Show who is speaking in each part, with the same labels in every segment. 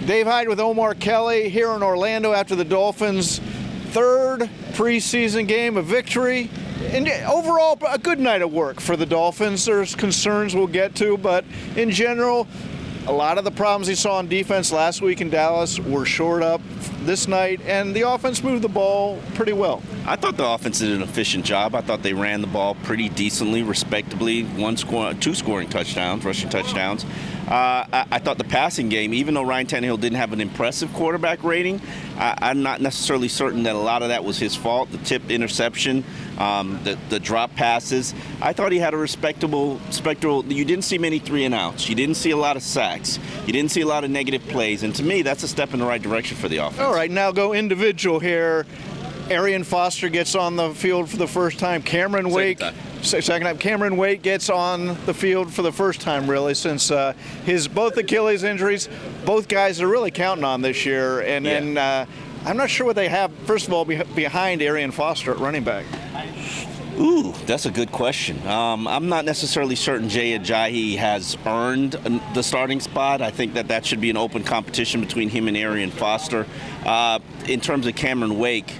Speaker 1: Dave Hyde with Omar Kelly here in Orlando after the Dolphins' third preseason game, a victory. And overall, a good night of work for the Dolphins. There's concerns we'll get to, but in general, a lot of the problems he saw on defense last week in Dallas were shored up this night, and the offense moved the ball pretty well.
Speaker 2: I thought the offense did an efficient job. I thought they ran the ball pretty decently, respectably. Two scoring touchdowns, rushing touchdowns. I thought the passing game, even though Ryan Tannehill didn't have an impressive quarterback rating, I'm not necessarily certain that a lot of that was his fault. The tipped interception, the drop passes. I thought he had a respectable. You didn't see many 3-and-outs. You didn't see a lot of sacks. You didn't see a lot of negative plays. And to me, that's a step in the right direction for the offense.
Speaker 1: All right, now go individual here. Arian Foster gets on the field for the first time. Cameron Wake, second time. Cameron Wake gets on the field for the first time, really, since his both Achilles injuries. Both guys are really counting on this year, and I'm not sure what they have. First of all, behind Arian Foster at running back.
Speaker 2: Ooh, that's a good question. I'm not necessarily certain Jay Ajayi has earned the starting spot. I think that should be an open competition between him and Arian Foster. In terms of Cameron Wake,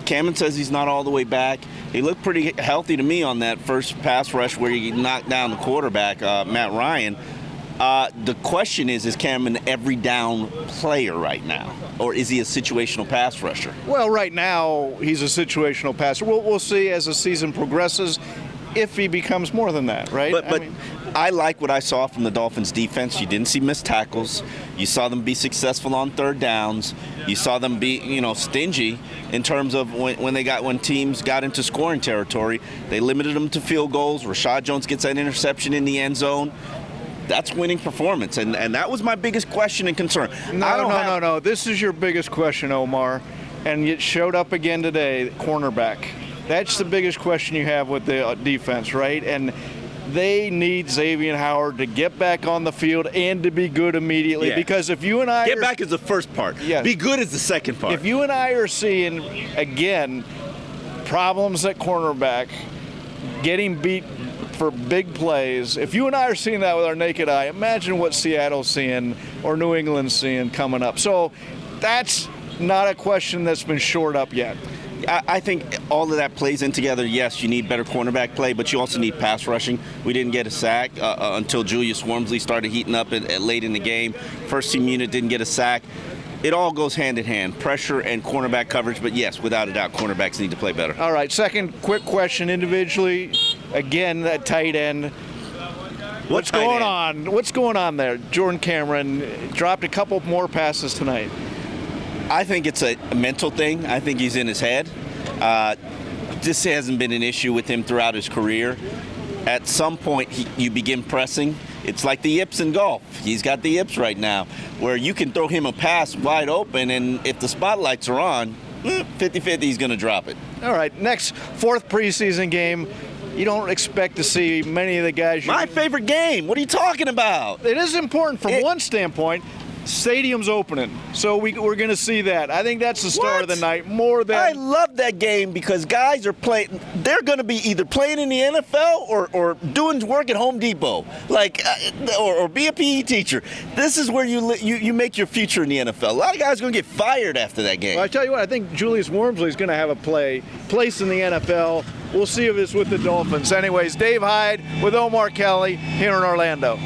Speaker 2: Cameron says he's not all the way back. He looked pretty healthy to me on that first pass rush where he knocked down the quarterback, Matt Ryan. The question is Cameron an every down player right now, or is he a situational pass rusher?
Speaker 1: Well, right now he's a situational passer. We'll see as the season progresses if he becomes more than that, right?
Speaker 2: But I like what I saw from the Dolphins defense. You didn't see missed tackles. You saw them be successful on third downs. You saw them be, stingy in terms of when teams got into scoring territory. They limited them to field goals. Rashad Jones gets that interception in the end zone. That's winning performance, and that was my biggest question and concern.
Speaker 1: No. This is your biggest question, Omar, and it showed up again today, cornerback. That's the biggest question you have with the defense, right? And they need Xavier Howard to get back on the field and to be good immediately. Yeah. Because if you and I
Speaker 2: get back is the first part.
Speaker 1: Yes.
Speaker 2: Be good is the second part.
Speaker 1: If you and I are seeing, again, problems at cornerback, getting beat for big plays, if you and I are seeing that with our naked eye, imagine what Seattle's seeing or New England's seeing coming up. So that's not a question that's been shored up yet.
Speaker 2: I think all of that plays in together. Yes, you need better cornerback play, but you also need pass rushing. We didn't get a sack until Julius Wormsley started heating up late in the game. First team unit didn't get a sack. It all goes hand in hand, pressure and cornerback coverage. But yes, without a doubt, cornerbacks need to play better.
Speaker 1: All right, second quick question individually. Again, that tight end. What's going on? What's going on there? Jordan Cameron dropped a couple more passes tonight.
Speaker 2: I think it's a mental thing. I think he's in his head. This hasn't been an issue with him throughout his career. At some point, you begin pressing. It's like the yips in golf. He's got the yips right now, where you can throw him a pass wide open, and if the spotlights are on, 50-50, he's going to drop it.
Speaker 1: All right, next, fourth preseason game. You don't expect to see many of the guys.
Speaker 2: My favorite game. What are you talking about?
Speaker 1: It is important from one standpoint. Stadium's opening, so we're going to see that. I think that's the star of the night more than.
Speaker 2: I love that game because guys are playing. They're going to be either playing in the NFL or doing work at Home Depot, or be a PE teacher. This is where you make your future in the NFL. A lot of guys are going to get fired after that game.
Speaker 1: Well, I tell you what, I think Julius Wormsley is going to have a place in the NFL. We'll see if it's with the Dolphins. Anyways, Dave Hyde with Omar Kelly here in Orlando.